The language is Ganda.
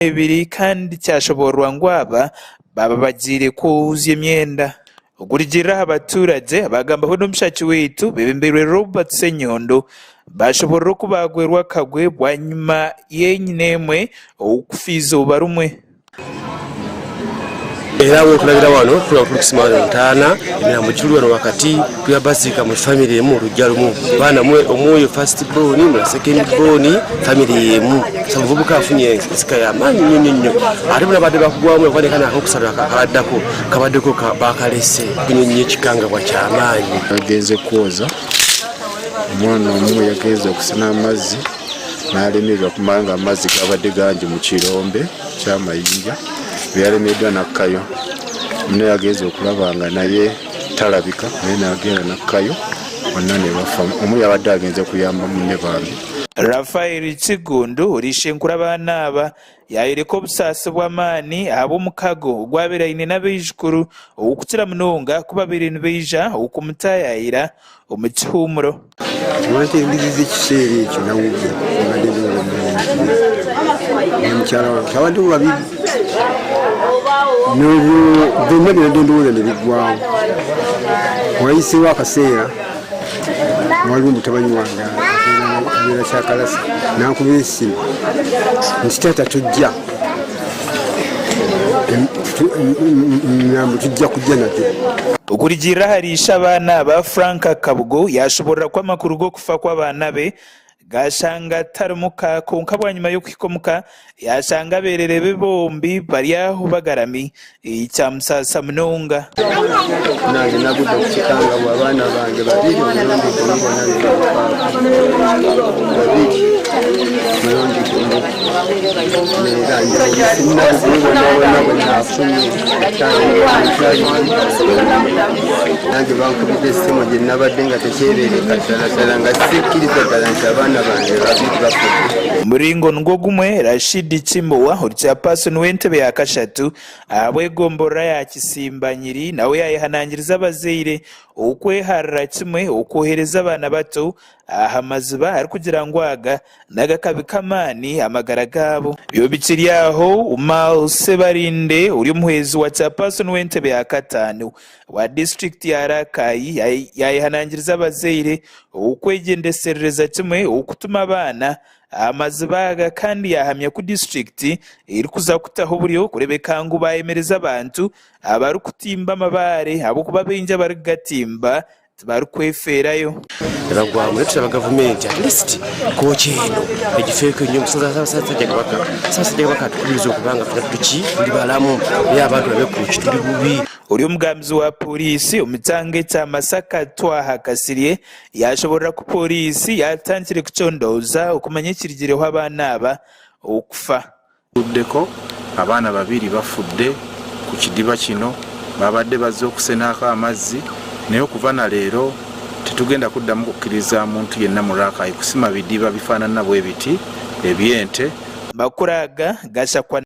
ebiri kandi cyashoborwa ngo aba baba bagire kuuzya emyenda okurigirira abaturage bagambaho n'omushaki wetu bebemberwe Robert Senyondo bashoborera okubagwerwa akagwe bwanyuma yenyine emwe okufiiza obarumwe era wokulabira wano tulakulikisimana ntaana emirambo giri wano wakati tuyabasika mu family emu olujja lumu baana omwoyo first born mula second born family emu samuvubuka afunye ensika y'amaanyi nnyo ate bonna badde bakugwamu okwanekana akokusatu kabaddeko bakalese kunyonyi ekikangabwa ky'amaanyi agenze kwoza omwana omu yagenze okusena amazzi n'alemererwa kumala nga amazzi gabadde gangi mu kirombe ky'amayinja byalemeddwa nakkayo naye yagenze okulaba nga naye talabika naye n'agenda nakkayo bonna ne bafa omu yabadde agenze kuyamba munne bambi Rafael Kigundu orishenkura abaana aba yayireka obusaasi bw'amaani ab'omukago ogwabeeraine n'abaijukuru okukira munonga kuba babeire nibaija okumutaayayira omu kihuumuro wanteendiriza ekiseera ekyo nawubye omukyala wange abadde babiri byonna binadde ndowooza ne biggwawo wayiseewo akaseera waliwo mutabani wange abeera kyakalasa nankuba esimu nti taata tujja tujja kujja nadde okurigirira hariisha abaana aba Frank Kabugo yashoborera ko amakuru g'okufa kw'abaana be gashanga tarimuka konka bwanyuma y'okwikomuka yashanga berere be bombi bari aho bagarami ekyamusasa munonga nange nagudde okukikanga bwe abaana bange babiri nange bankubidde essimu gye nabadde nga tekyebeereka ddala nga sikkiriza ddala nti abaana bange babiri bafudde muringo nigwo gumwe Rashid Kimbowa chairperson w'entebe ya kashatu abwegomborera ya Kisimbanyiri nawe yayihanangiriza abazaire okweharira kimwe okwohereza abaana bato aha maziba ari kugira ngo aga n'agakabi k'amaani amagara gaabo byo bikiri aho Umal Sebarinde uri omuhezi wa chairperson w'entebe ya katano wa district ya Rakai yayihanangiriza abazaire okwegendeserereza kimwe okutuma abaana amazibaga kandi yahamya ku district eri kuza kutaho buriyo kurebeka ngo bayemereza abantu abari kutimba amabare abo kuba benja bari gatimba bari kweferayo bagwa muri twa government at least ko cyeno egifeke nyo sasa baka tulizo kubanga tuki tuli balamu y'abantu babe ku kituli bubi uri umugambizi wa polisi umutange cya Masaka Twaha Kasiriye yashoborera ku polisi yatangire kucondoza okumanya ikirigireho abana aba okufa uddeko abaana babiri bafudde ku kidiba kino babadde bazze okusenaako amazzi naye okuva na leero tetugenda kuddamu kukkiriza muntu yenna mu Rakai kusima bidiba bifaanana bwe biti ebyente bakuraga gasha kwa